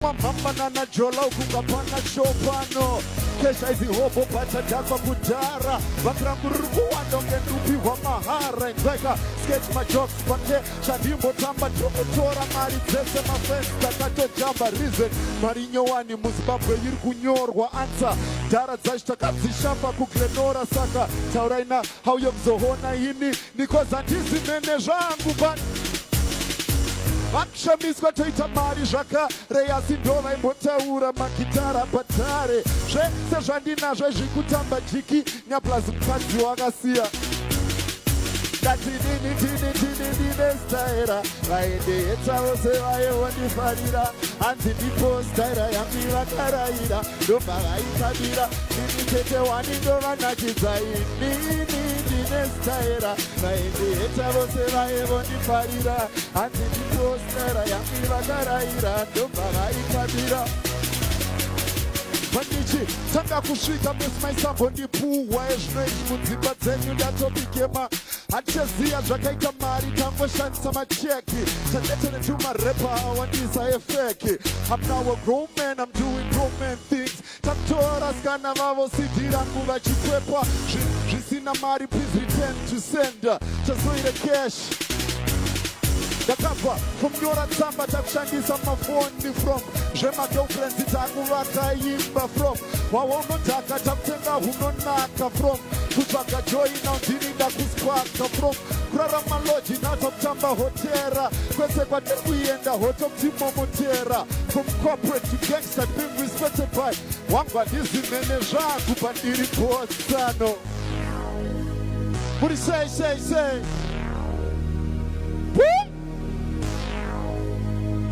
Mama na jola ukungapana chopano kesha hizi hobo pata dakwa kudara bakranguruku wandonge ndupi wa mahara Ngweka sketch my jokes pake Shadimbo tamba tora mari zese mafesta kato jamba reason Marinyo wani Zimbabwe yiri kunyorwa answer Dara zashta katsishamba kuglenora saka Tauraina hauyo mzohona ini Nikoza ndizi mene zhangu but Vakshamizwa toita mari zvaka Reya sindova imbotaura makitara patare Zvese zvandinazvo zvikutamba jiki Nyaplazi mukadzi wakasiya Dati dine staira Vaendeetsa vose vaivondifarira Hanzi ndipo staira yangu vakaraira Ndomba vaikabira Nini tete wani ndova nakidza Nini dine staira Vaendeetsa vose vaivondifarira Hanzi ndipo staira yangu vakaraira Ndomba vaikabira Vandichi, tanga kusvika mesimaisambo ndipuwa Ezvinoiti mudzimba dzenyu ndatobikema Hatichaziya zvakaita mari tangoshandisa macheki Chandete netumarepa awandisa efeki I'm now a grown man, I'm doing grown man things Tatora skana vavo sidira nguva chikwepa Zvisina mari, please return to sender Chazoire cash Dakabva, kumnyora tsamba takushandisa mafoni from Zvema girlfriends takuvakaimba from Waunodhaka takutenga hunonaka from Kutsvaga joy now ndirinda kuskwaka from Kurarama loji now takutamba hotera Kwese kwatiri kuenda hotokutimomotera From corporate to gangster being respected by Wangwa ndizimene zvangu pandiri bosano Muri say Woo!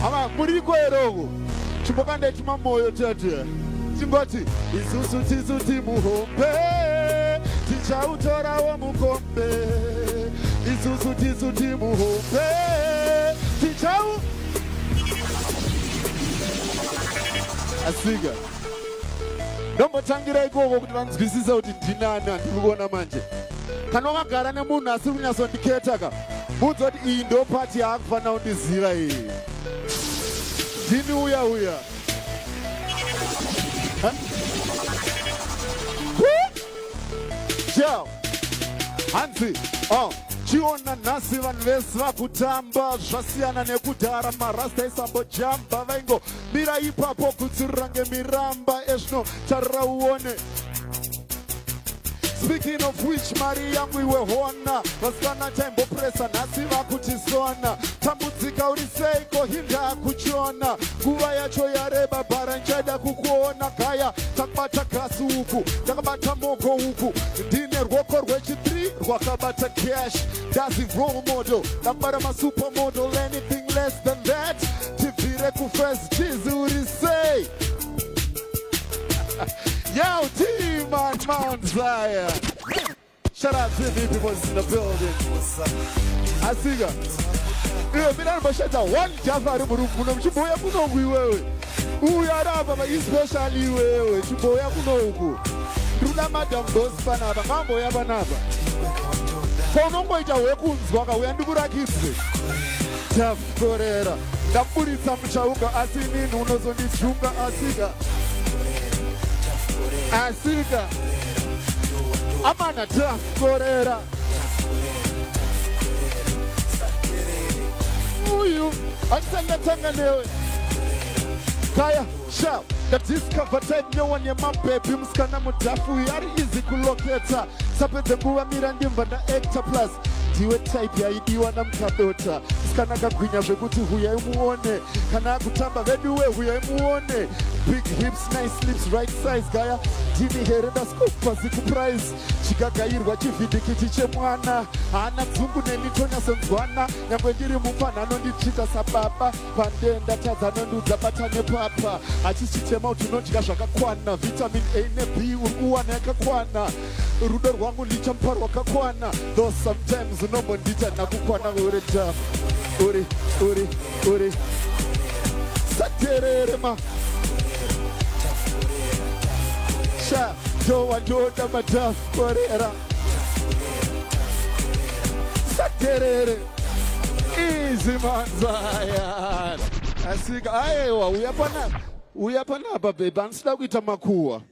Ama muri kwerogo Chimbokande chimamoyo tete Chimboti Isusu tisuti muhombe Tichautora wa mukombe Isusu tisuti muhombe Tichau Asiga Ndombo tangira ikogo kuti vanzwisisa kuti ndinani andikuona manje Kana wakagara nemunhu asiri kunyasondiketaka Munzo kuti iyi ndo pati yaakufana undiziva iyi Dini uya Ciao Hanzi Chiona nasi vanhu vese vakutamba Zvasiyana nekudhara marasta isambo jamba Vaingo mira ipapo kutsurira ngemiramba Ezvino tarira uone Speaking of which, mari yangu iwe hona Vasikana taimbo presa nasi vakutisona Tambudzika uriseiko hinda kuchona Nguva yacho yareba bara nchada kukuona Kaya takabata gasi uku, takabata moko uku Ndine rwoko rwechi3 rwakabata cash Dazi role model, takabara ma supermodel Anything less than that Tivire kufest, chizi urisei Yo, team on Mount Zion. Shout out to the people in the building. I see you. Yo, me not bashata one Jafari Murukuno. Chiboya kuno wewe. Uyaraba ba especially wewe. Chiboya kuno uku. Runa madam boss banaba. Mambo ya banaba. Konongo ita wekunzwa ka uyandukura kidze. Tough Korera. Ndapurisa mchauka asini unozondijunga asiga. Asika Amana Tough Korera Uyu Ansanga tanga newe Kaya Shout That discover time no one ya mapepi Mskana mudafu yari easy kuloketa Sapete mbuwa mirandimba na Hector Plus Diwe type ya idiwa na mkadota Mskana kakwinya vekuti huya imuone Kana kutamba veduwe huya imuone Big hips, nice lips, right size Gaya, dini herenda skupa ziku prize Chikagairwa chividikiti chemwana Ana dzungu nenitonya senzwana Nyangwe ndiri mufana nondichita sababa Pandenda taza nondudza batane papa Achichitema utinonjika zvakakwana Vitamin A ne B urikuwana yakakwana Rudo rwangu lichampa rwakakwana Though sometimes unombondita nakukwana uri tough Uri Saterere ma Sha, Joa Joda Tough Korera Saterere Easy man Zion Asika ayewa uyapanapa babe anisida kuita makuwa.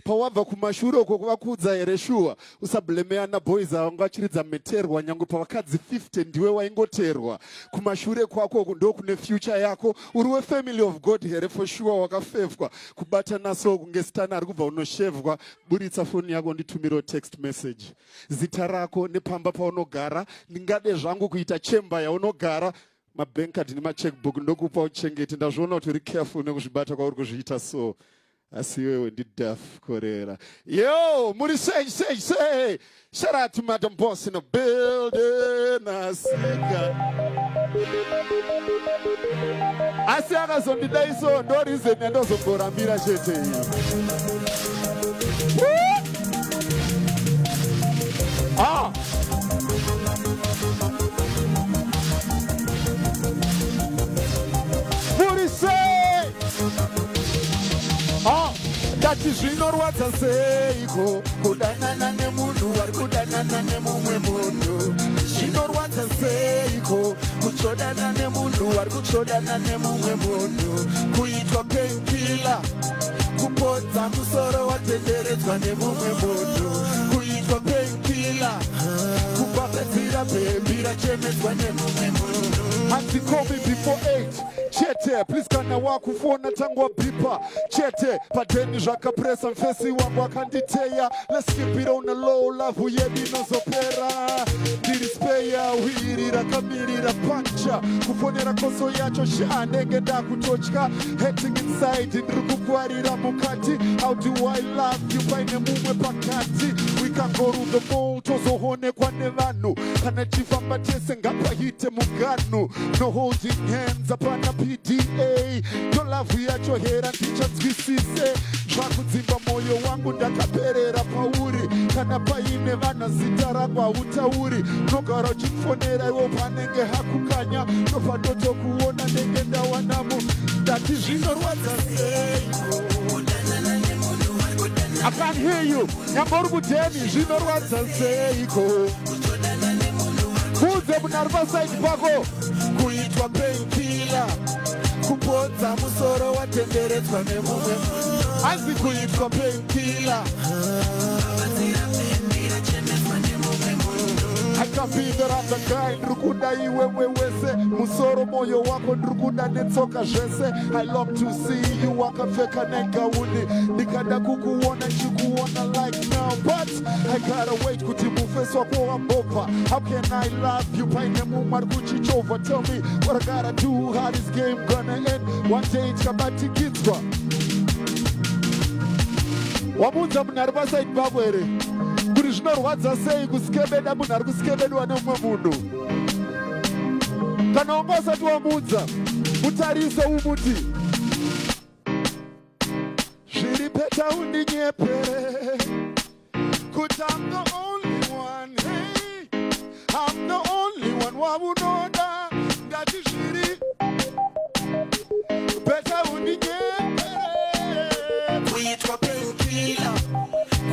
Pawabva kumashure uko kwakudza here shuwa usablemeana boys avangachiridza meterwa nyange pavakadzi 50 ndiwe waingoterwa kumashure kwako ndo kune future yako uriwe family of God here for sure wakafevwa kubata naso kunge stana ari kubva unoshevwa buritsa phone yako nditumiro text message zita rako nepamba paunogara ndingade zvangu kuita chamber yaunogara mabank card nemacheckbook ndokupa uchengete ndazviona kuti uri careful nekuzvibata kwauri kuzviita so asi wewe ndi deaf korera yo muri say shout out to Madam Boss in the building asika asi akazondidaiso ndo reason yandozongorambira chete muri say Dati zvinorwadza seiko kudanana nemunhu ari kudanana nemumwe munhu zvinorwadza seiko kutsvodana nemunhu ari kutsvodana nemumwe munhu kuitwa painkiller kupodza musoro watenderedzwa nemumwe munhu kuitwa painkiller kupapadzira bhembi rachemedzwa nemumwe munhu Hansi call me before 8 Chete, please kana wakufona tangwa bipa Chete, padeni zvakapresa mfesi wangu akanditeya Let's keep it on the low, love uyedi nozopera Ndirispeya, wiri rakamirira pancha Kufonera koso yacho shanenge ndakutotya Hating inside, ndirikukwarira mukati How do I love you, paine mumwe pakati We can go to the mall, tozoonekwa nevanhu Kana chifamba tese ngapahite muganu No holding hands apana PDA Tolavu yacho hera ndichanzwisise Zvakudzimba moyo wangu ndakaperera pauri Kana paine vana zita rangu hautauri Nogara uchifonera iwo panenge hakukanya Nopanotokuona nenge ndawanamo Ndati zvinorwadza seiko I can't hear you Nyambori kudheni zvinorwadza seiko Kudze munari pasaidi pako kuitwa painkiller kupodza musoro watenderedzwa nemumwe asi kuitwa painkiller I can be the other guy ndrukuda iwewe wese musoro moyo wako ndrukuda netsoka zvese I love to see you wakapfeka negauni ndikada kukuona chikuona like now but I gotta wait kuti mufeso wako wambopa How can I love you paine mumwe ari kuchichovha Tell me what I gotta do how this game gonna end One day chakabatikidzwa wabudza munhu ari pasaidi pako here kuti zvinorwadza sei kusikebeda munhu ari kusikebedwa nemumwe munhu kana wanga usati wamudza mutarise umuti zviri peta undinyepere kuti I'm the only one hey I'm the only one wabunoda ngati zviri peta undinyepere kuitwa painkiller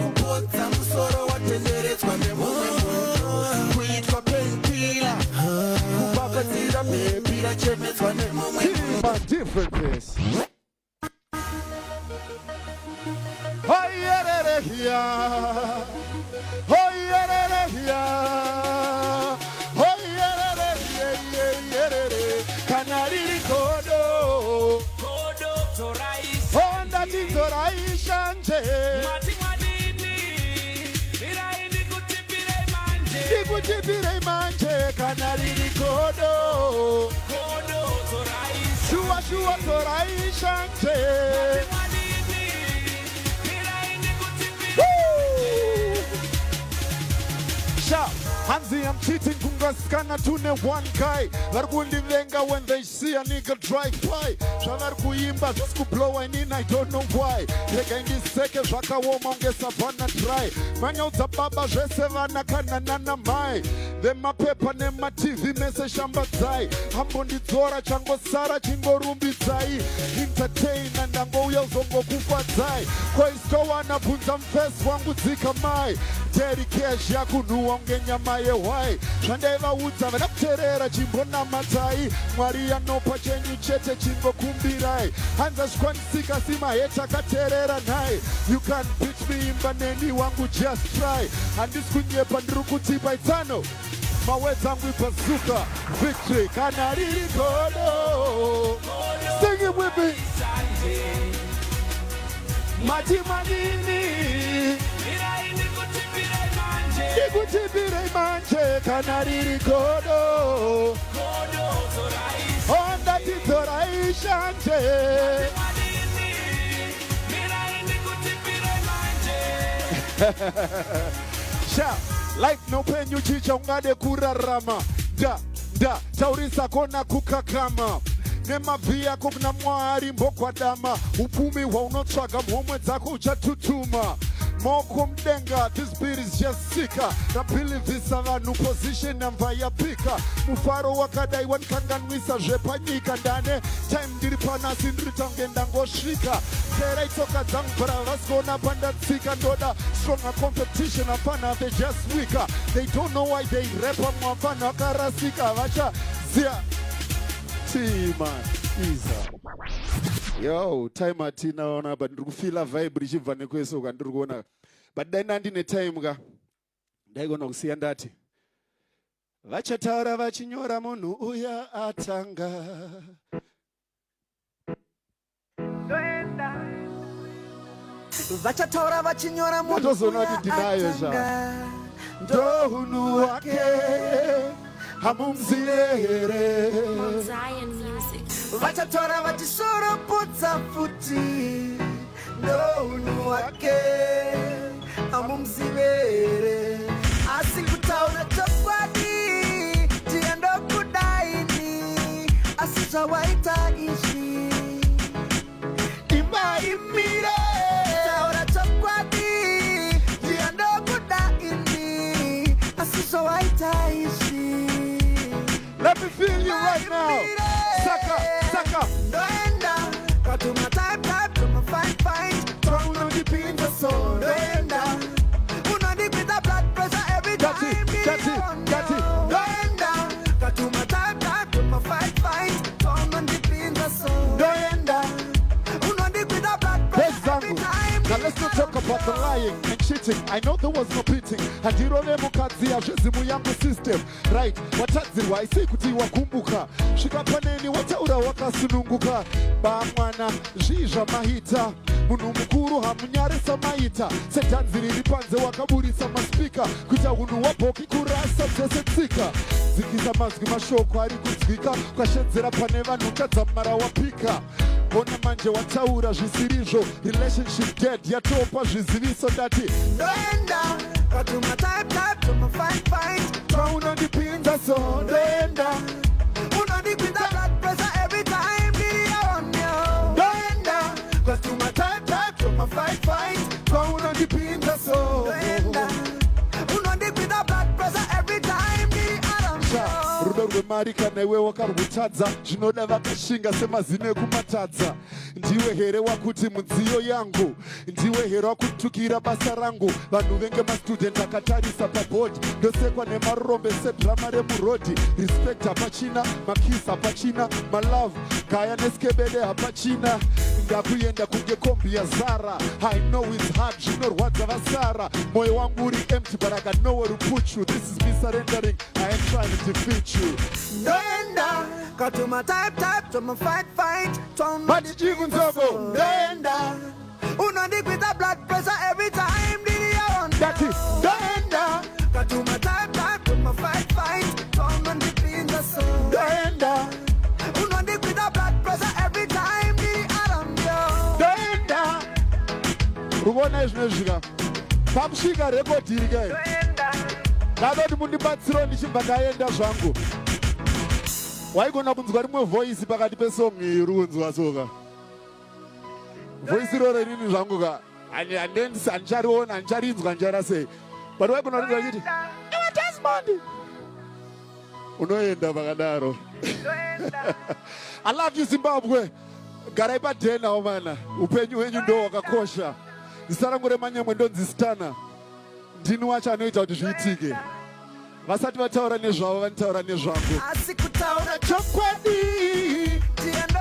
kupodza musoro watenderedzwa nemumwe munhu kuitwa painkiller kupapadzira bhembi rachemedzwa nemumwe munhu different place Hoyerehia Hoyerehia Hoyerehia Kanariri kodo Kodo zorais Honda tizoraisha nje Mati madini Iraini kutipire manje Kutipire manje Kanariri kodo Kodo zorais Shua shua zoraisha nje Mati madini Hansi, I'm cheating kungaskana tune one guy Varkundi venga when they see a nigga drive by Shavar kuimba, just ku blow I mean I don't know why Rega indi seke, zvaka woma unge savana dry Manya udzababa, zvese vana kana nana mai Vema pepa nema TV mese shamba dzai Hambo ndidzora, chango sara, chingo rumbi dzai Entertain and yango uyozongo kufadzai koistowana bvunza mufesi wangu dzika mai derikeshi yakunhuwa unge nyama yehwai zvandaivaudza vana kuteerera chimbonamatai mwari anopa chenyu chete chingokumbirai hanza zvikwanisika simaheta akateerera nhai you can beat me imba neni wangu just try handisi kunyepa ndiri kutipa itsano mawedzi angu ipazuka victory kana riri godo sing it with me mati manini ndikutipirei manje kana riri godo ondatizorai shanje Shout, like no pen you chicha ungade kurarama da taurisa kona kukakama nemavhia kuna mwari mbokwadama upumi hwaunotsvaga mhomwe dzako uchatutuma moko mdenga this beat is just sika rapilivhisa vanhu position yamva yapika mufaro wakadai wanikanganwisa zvepanyika ndane time ndiri panasi ndiri tange ndangosvika teerai tsoka dzangu bhara vasikuona pandatsika ndoda stronger competition hapana they just weaker they don't know why they rapa mwamfano akarasika vachaziya man iza yo time atinaona but ndiri kufila vibe richibva nekwesoka ndiri kuona but dai ndine time ka ndaigona kusiya ndati vachataura vachinyora munhu uya atanga vachataura vachinyora munhu uya atanga ndo hunhu wake hamumziye here vachatora vachisoropodza futi ndounhu wake hamumzivere asi kutaura chokwadi tiendokudaini asi zvawaita izvi imaimire taura chokwadi tiendokudaini asi zvawaita izvi. Let me feel you right now. Saka. Doenda, katuma type, tuma fight. Turn on the pin for so. Doenda, uno deep with the blood pressure every time. Got it. Doenda, katuma type, tuma fight. Turn on the pin for so. Doenda, uno deep with the blood pressure every time. Now let's not talk about the lying and cheating. I know there was no beating. Hadirone mukadzi azvizimu yangu system. Right, watadzirwa isi kuti wakumbuka. Svika paneni wataura wakasununguka. Bamwana zhizha mahita. Munhu mukuru hamunyarisa maita. Sedhanzi riri panze wakaburisa maspika. Kuita hunhu wabhoki kurasa dzese tsika. Dzikisa mazwi mashoko ari kunzwika. Ukashedzera pane vanhu ukadzamara wapika. Bona manje wataura zvisirizvo. Relationship dead yatopa zviziviso ndati Doenda, katuma type, tuma fight. Turn on the pins and so Doenda, uno deep with the blood pressure every time. Did you on you? Doenda, katuma type, tuma fight. Turn on the pins and so Doenda, uno deep with the blood pressure every time. Did you on you? Rudo rwemari kana iwe wakarwutadza zvinoda vakashinga semazino ekumatadza ndiwe here wakuti mudziyo yangu ndiwe here wakutukira basa rangu vanhu venge mastudent akatarisa pabhodi ndosekwa nemarombe sedhirama remurodi respect hapachina makisi hapachina malove gaya neskebede hapachina ndakuenda kunge kombi yazara I know it's hard zvinorwadza vasara mwoyo wangu uri empty but I got nowhere to put you this is me surrendering I ain't trying to defeat you Doenda, katuma type, tuma fight. Majijigu nzogo Doenda, uno deep with the blood pressure every time. Did you on Dati Doenda, katuma type, tuma fight. Turn on the pin the soul. Doenda, uno deep with the blood pressure every time. Did you on Doenda. Rubona izvinezvika pamusvika rekodi iri kai ndadoti mundibatsiro ndichibva ndaenda zvangu waigona kunzwa rimwe voice pakati pesong iri kunzwa soka voice iroro inini zvangu ka handichariona handicharinzwa njara sei but waigona rinzwa chiti iwe Desmond unoenda pakadaro I love you Zimbabwe garai padhenawo mana, upenyu wenyu ndo wakakosha. Zita rangu reManyemwe ndonzi Stana. Ndini wacho anoita kuti zviitike. Vasati vataura nezvavo vanotaura nezvangu. Asi kutaura chokwadi, tiendo